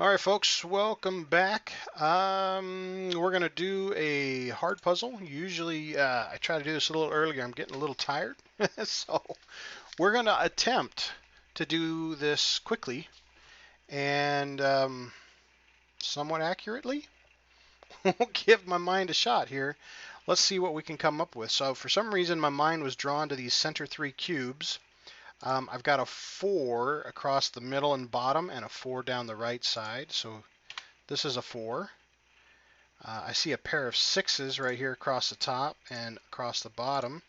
All right, folks, welcome back. We're going to do a hard puzzle. Usually, I try to do this a little earlier. I'm getting a little tired. So, we're going to attempt to do this quickly and somewhat accurately. We'll give my mind a shot here. Let's see what we can come up with. So, for some reason, my mind was drawn to these center three cubes. I've got a 4 across the middle and bottom and a 4 down the right side. So, this is a 4. I see a pair of 6s right here across the top and across the bottom,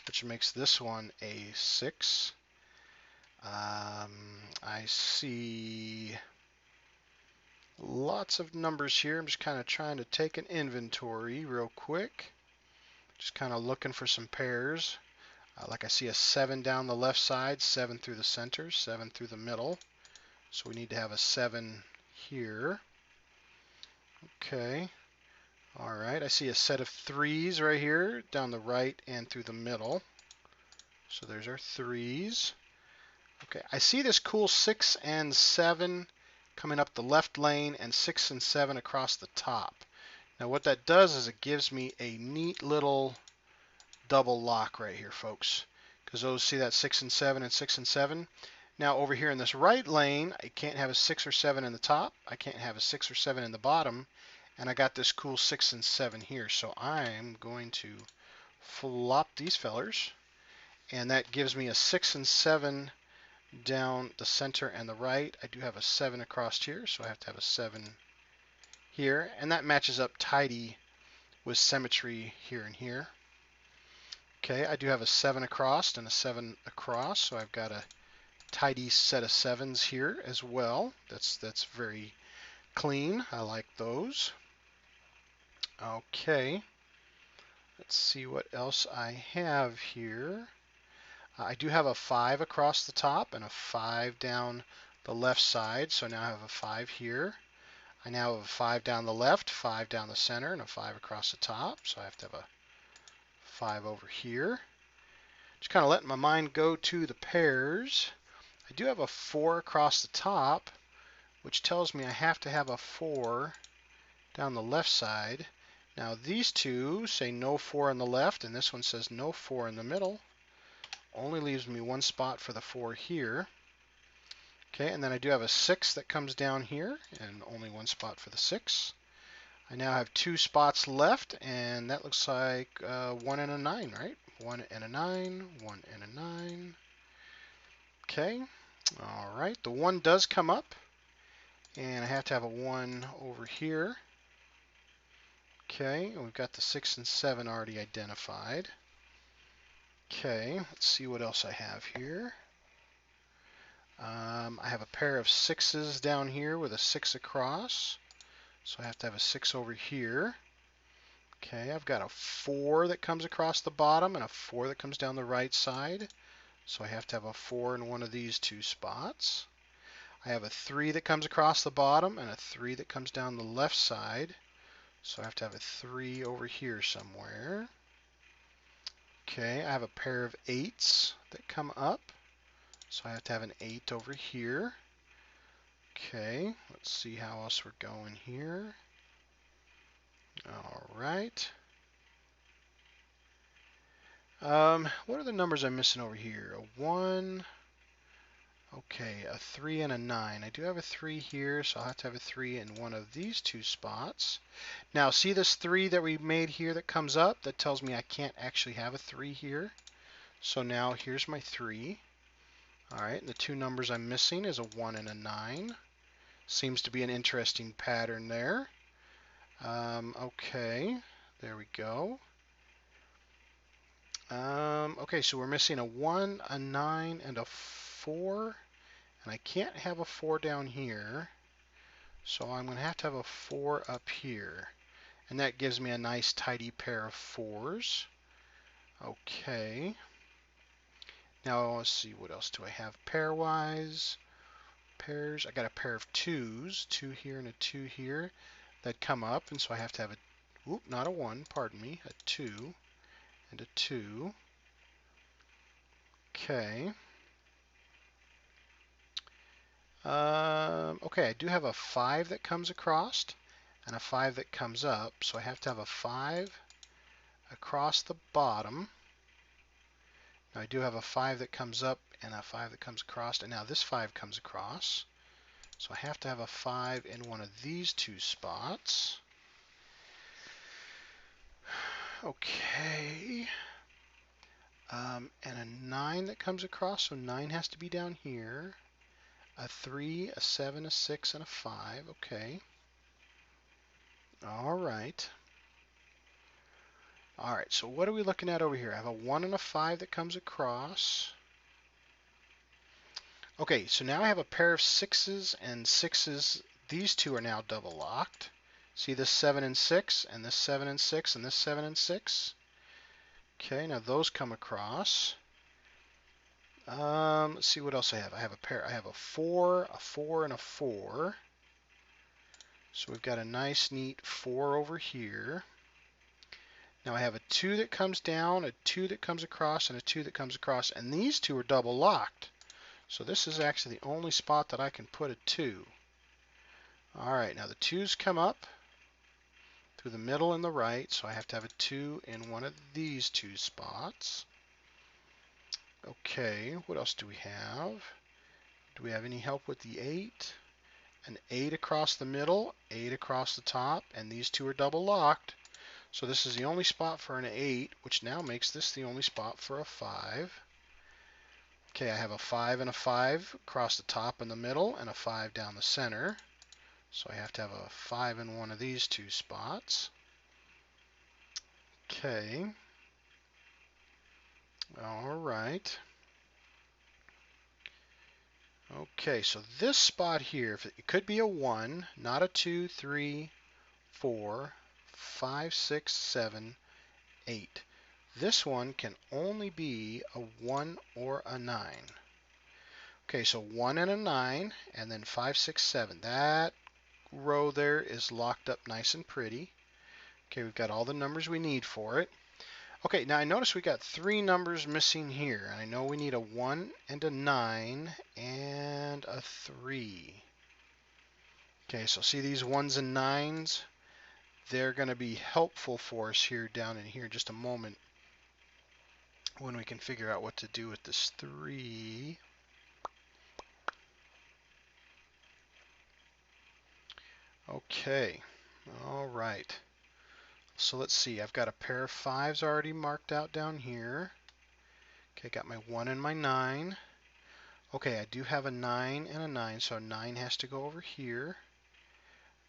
which makes this one a 6. I see lots of numbers here. I'm just kind of trying to take an inventory real quick. Just kind of looking for some pairs. Like I see a 7 down the left side, 7 through the center, 7 through the middle. So we need to have a 7 here. Okay. All right, I see a set of 3s right here down the right and through the middle. So there's our 3s. Okay, I see this cool 6 and 7 coming up the left lane and 6 and 7 across the top. Now what that does is it gives me a neat little double lock right here, folks. Because those see that 6 and 7 and 6 and 7. Now over here in this right lane, I can't have a 6 or 7 in the top. I can't have a 6 or 7 in the bottom. And I got this cool 6 and 7 here. So I'm going to flop these fellers. And that gives me a 6 and 7 down the center and the right. I do have a 7 across here, so I have to have a 7 here. And that matches up tidy with symmetry here and here. Okay, I do have a 7 across and a 7 across, so I've got a tidy set of 7s here as well. That's very clean. I like those. Okay, let's see what else I have here. I do have a 5 across the top and a 5 down the left side, so now I have a 5 here. I now have a 5 down the left, 5 down the center, and a 5 across the top, so I have to have a 5 over here. Just kind of letting my mind go to the pairs. I do have a 4 across the top, which tells me I have to have a 4 down the left side. Now these two say no 4 on the left, and this one says no 4 in the middle. Only leaves me one spot for the 4 here. Okay, and then I do have a 6 that comes down here, and only one spot for the 6. I now have 2 spots left, and that looks like 1 and a 9, right? 1 and a 9, 1 and a 9. Okay, all right, the 1 does come up, and I have to have a 1 over here. Okay, and we've got the 6 and 7 already identified. Okay, let's see what else I have here. I have a pair of 6s down here with a 6 across, so I have to have a 6 over here. Okay, I've got a 4 that comes across the bottom and a 4 that comes down the right side, so I have to have a 4 in one of these two spots. I have a 3 that comes across the bottom and a 3 that comes down the left side, so I have to have a 3 over here somewhere. Okay, I have a pair of 8s that come up, so I have to have an 8 over here. Okay, let's see how else we're going here. All right. What are the numbers I'm missing over here? A 1, okay, a 3 and a 9. I do have a 3 here, so I'll have to have a 3 in one of these two spots. Now, see this 3 that we made here that comes up? That tells me I can't actually have a 3 here. So now here's my 3. All right, and the two numbers I'm missing is a 1 and a 9. Seems to be an interesting pattern there. Okay, there we go. Okay, so we're missing a 1, a 9, and a 4. And I can't have a 4 down here. So I'm going to have a 4 up here. And that gives me a nice tidy pair of 4s. Okay. Now let's see, what else do I have pairwise? Pairs, I got a pair of 2s, 2 here and a 2 here that come up, and so I have to have a, oop, not a 1, pardon me, a 2 and a 2. Okay. Okay, I do have a 5 that comes across and a 5 that comes up, so I have to have a 5 across the bottom. Now I do have a 5 that comes up and a 5 that comes across, and now this 5 comes across. So I have to have a 5 in one of these two spots. Okay. And a 9 that comes across, so 9 has to be down here. A 3, a 7, a 6, and a 5. Okay. All right. All right, so what are we looking at over here? I have a 1 and a 5 that comes across. Okay, so now I have a pair of 6s and 6s. These two are now double locked. See this 7 and 6, and this 7 and 6, and this 7 and 6? Okay, now those come across. Let's see what else I have. I have a pair. I have a 4, a 4, and a 4. So we've got a nice, neat 4 over here. Now I have a 2 that comes down, a 2 that comes across, and a 2 that comes across, and these two are double locked. So this is actually the only spot that I can put a 2. All right, now the 2's come up through the middle and the right, so I have to have a 2 in one of these two spots. Okay, what else do we have? Do we have any help with the 8? An 8 across the middle, 8 across the top, and these two are double locked. So this is the only spot for an 8, which now makes this the only spot for a 5. Okay, I have a 5 and a 5 across the top and the middle, and a 5 down the center. So I have to have a 5 in one of these two spots. Okay. All right. Okay, so this spot here, it could be a 1, not a 2, 3, 4, 5, 6, 7, 8. This one can only be a 1 or a 9. Okay, so 1 and a 9, and then 5, 6, 7. That row there is locked up nice and pretty. Okay, we've got all the numbers we need for it. Okay, now I notice we got 3 numbers missing here. And I know we need a 1 and a 9 and a 3. Okay, so see these 1s and 9s? They're going to be helpful for us here down in here in just a moment when we can figure out what to do with this 3. Okay, all right. So let's see, I've got a pair of 5s already marked out down here. Okay, got my 1 and my 9. Okay, I do have a 9 and a 9, so 9 has to go over here.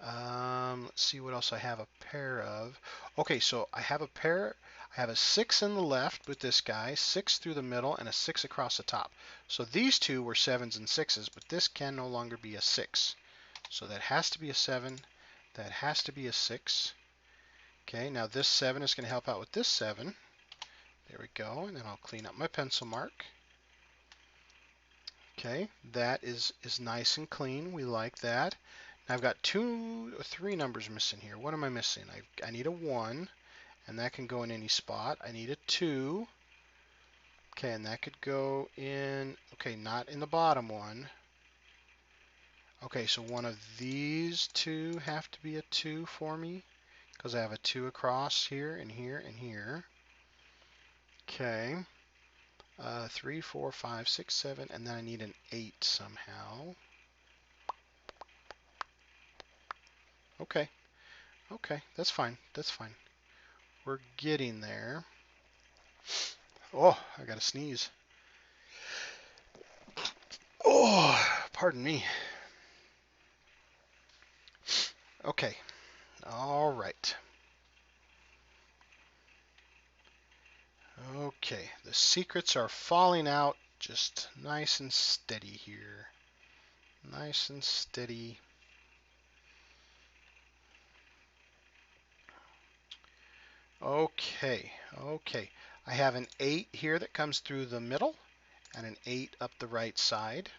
Let's see what else I have a pair of. Okay, so I have a 6 in the left with this guy, 6 through the middle, and a 6 across the top. So these two were 7s and 6s, but this can no longer be a 6. So that has to be a 7, that has to be a 6. Okay, now this 7 is going to help out with this 7. There we go, and then I'll clean up my pencil mark. Okay, that is nice and clean. We like that. Now I've got 2 or 3 numbers missing here. What am I missing? I need a 1, and that can go in any spot. I need a 2. Okay, and that could go in, okay, not in the bottom one. Okay, so one of these two have to be a 2 for me, because I have a 2 across here and here and here. Okay. 3, 4, 5, 6, 7, and then I need an 8 somehow. Okay, okay, that's fine, that's fine. We're getting there. Oh, I gotta sneeze. Oh, pardon me. Okay, all right. Okay, the secrets are falling out just nice and steady here. Nice and steady. Okay, okay. I have an 8 here that comes through the middle and an 8 up the right side.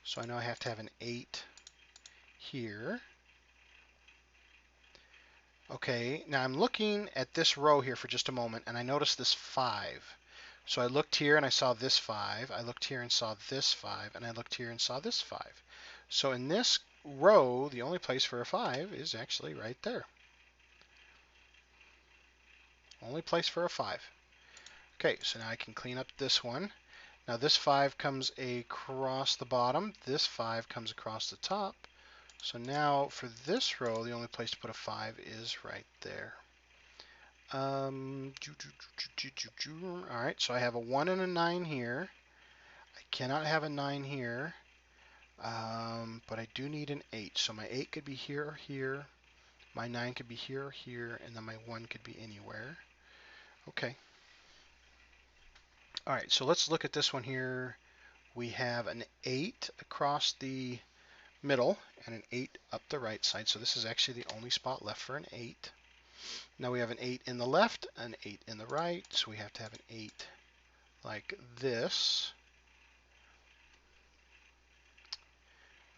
So I know I have to have an 8 here. Okay, now I'm looking at this row here for just a moment and I notice this 5. So I looked here and I saw this 5. I looked here and saw this 5. And I looked here and saw this 5. So in this row, the only place for a 5 is actually right there. Only place for a 5. Okay, so now I can clean up this one. Now this 5 comes across the bottom. This 5 comes across the top. So now for this row, the only place to put a 5 is right there. All right, so I have a 1 and a 9 here. I cannot have a 9 here, but I do need an 8. So my 8 could be here or here. My 9 could be here or here, and then my 1 could be anywhere. Okay. All right, so let's look at this one here. We have an 8 across the middle and an 8 up the right side. So this is actually the only spot left for an 8. Now we have an 8 in the left, an 8 in the right, so we have to have an 8 like this.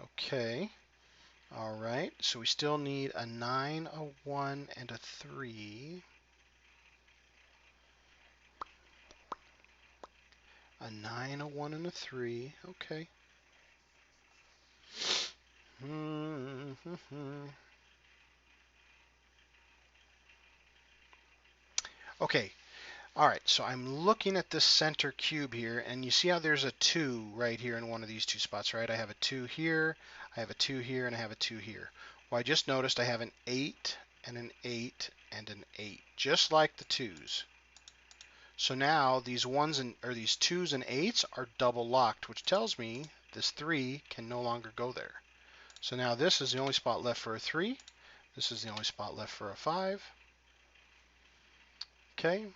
Okay, all right, so we still need a 9, a 1, and a 3. A 9, a 1, and a 3. Okay. Okay, all right, so I'm looking at this center cube here, and you see how there's a 2 right here in one of these two spots, right? I have a 2 here, I have a 2 here, and I have a 2 here. Well, I just noticed I have an 8 and an 8 and an 8, just like the 2's. So now these these 2's and 8's are double locked, which tells me this 3 can no longer go there. So now this is the only spot left for a 3. This is the only spot left for a 5. Okay,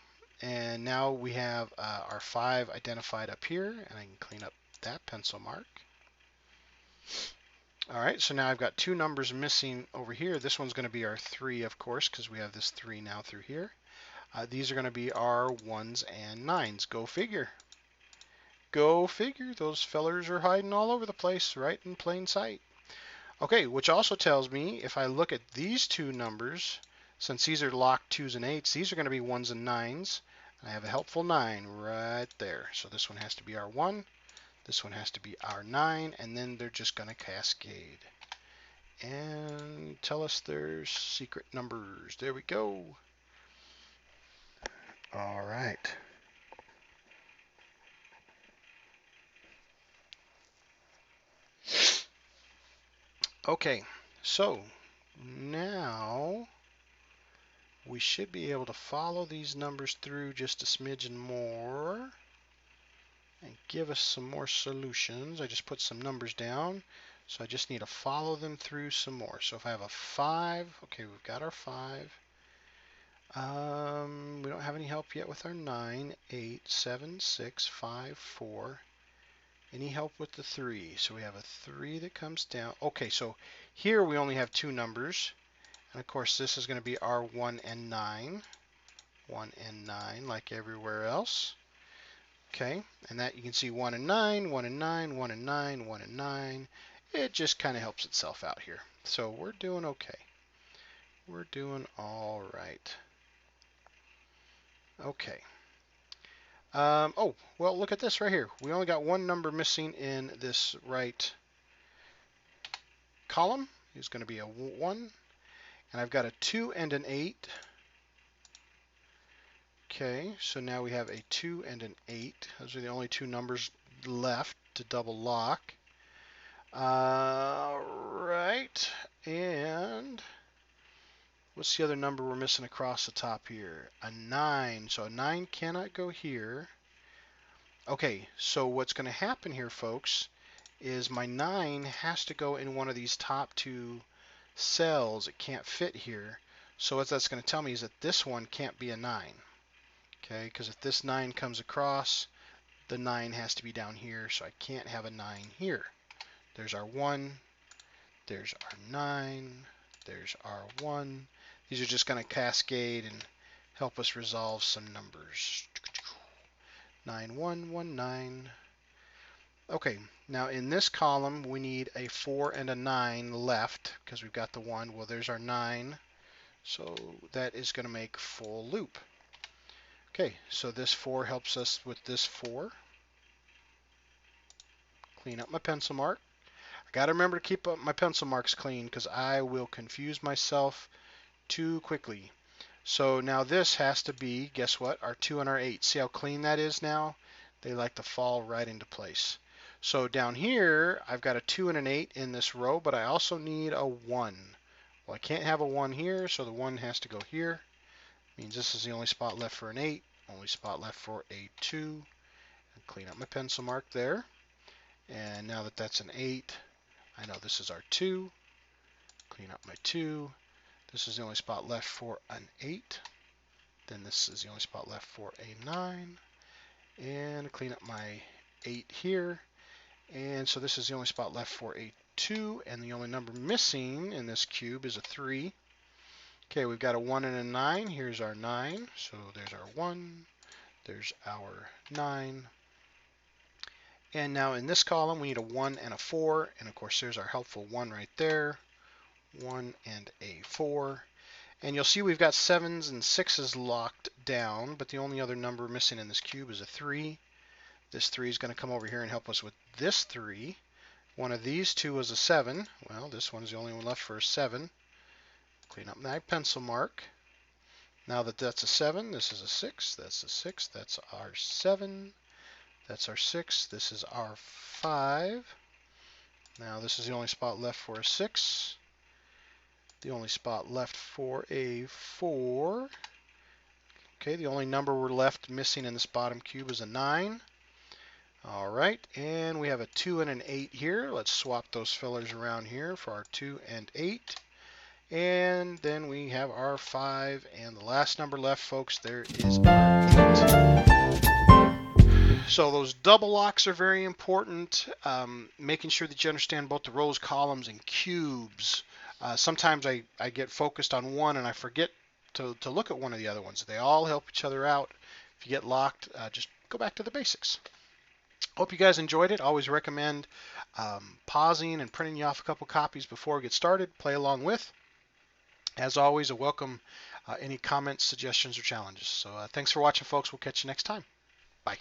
and now we have our 5 identified up here, and I can clean up that pencil mark. All right, so now I've got 2 numbers missing over here. This one's going to be our 3, of course, because we have this 3 now through here. These are going to be our 1's and 9's. Go figure. Go figure. Those fellers are hiding all over the place, right in plain sight. Okay, which also tells me if I look at these 2 numbers, since these are locked 2's and 8's, these are going to be 1's and 9's. I have a helpful 9 right there. So this one has to be our 1. This one has to be our 9. And then they're just going to cascade. And tell us their secret numbers. There we go. All right. Okay, so now we should be able to follow these numbers through just a smidgen more and give us some more solutions. I just put some numbers down, so I just need to follow them through some more. So if I have a 5, okay, we've got our 5. We don't have any help yet with our 9, 8, 7, 6, 5, 4. Any help with the 3? So we have a 3 that comes down. Okay, so here we only have 2 numbers. And of course, this is going to be our 1 and 9. 1 and 9, like everywhere else. Okay, and that you can see 1 and 9, 1 and 9, 1 and 9, 1 and 9. It just kind of helps itself out here. So we're doing okay. We're doing all right. Okay. Oh, well, look at this right here. We only got 1 number missing in this right column. It's going to be a 1. And I've got a 2 and an 8. Okay, so now we have a 2 and an 8. Those are the only 2 numbers left to double lock. Right, and what's the other number we're missing across the top here? A 9. So a 9 cannot go here. Okay, so what's going to happen here, folks, is my 9 has to go in one of these top 2 cells. It can't fit here. So what that's going to tell me is that this one can't be a 9. Okay, because if this 9 comes across, the 9 has to be down here, so I can't have a 9 here. There's our 1, there's our 9, there's our 1. These are just going to cascade and help us resolve some numbers. 9, 1, 1, 9. Okay, now in this column we need a 4 and a 9 left because we've got the 1. Well, there's our 9, so that is going to make full loop. Okay, so this 4 helps us with this 4. Clean up my pencil mark. I got to remember to keep up my pencil marks clean because I will confuse myself too quickly. So now this has to be, guess what, our 2 and our 8. See how clean that is now? They like to fall right into place. So down here, I've got a 2 and an 8 in this row, but I also need a 1. Well, I can't have a 1 here, so the 1 has to go here. Means this is the only spot left for an 8, only spot left for a 2. And clean up my pencil mark there. And now that that's an 8, I know this is our 2. Clean up my 2. This is the only spot left for an 8. Then this is the only spot left for a 9. And clean up my 8 here. And so this is the only spot left for a 2. And the only number missing in this cube is a 3. Okay, we've got a 1 and a 9. Here's our 9. So there's our 1. There's our 9. And now in this column, we need a 1 and a 4. And of course, there's our helpful 1 right there. 1 and a 4. And you'll see we've got 7s and 6s locked down, but the only other number missing in this cube is a 3. This 3 is going to come over here and help us with this 3. One of these two was a 7. Well, this one is the only one left for a 7. Clean up my pencil mark. Now that that's a 7, this is a 6. That's a 6. That's our 7. That's our 6. This is our 5. Now this is the only spot left for a 6. The only spot left for a 4. Okay, the only number we're left missing in this bottom cube is a 9. All right, and we have a 2 and an 8 here. Let's swap those fillers around here for our 2 and 8. And then we have our 5, and the last number left, folks, there is our 8. So those double locks are very important, making sure that you understand both the rows, columns, and cubes. Sometimes I get focused on one and I forget to look at one of the other ones. They all help each other out. If you get locked, just go back to the basics. Hope you guys enjoyed it. Always recommend pausing and printing you off a couple copies before we get started. Play along with. As always, I welcome any comments, suggestions, or challenges. So thanks for watching, folks. We'll catch you next time. Bye.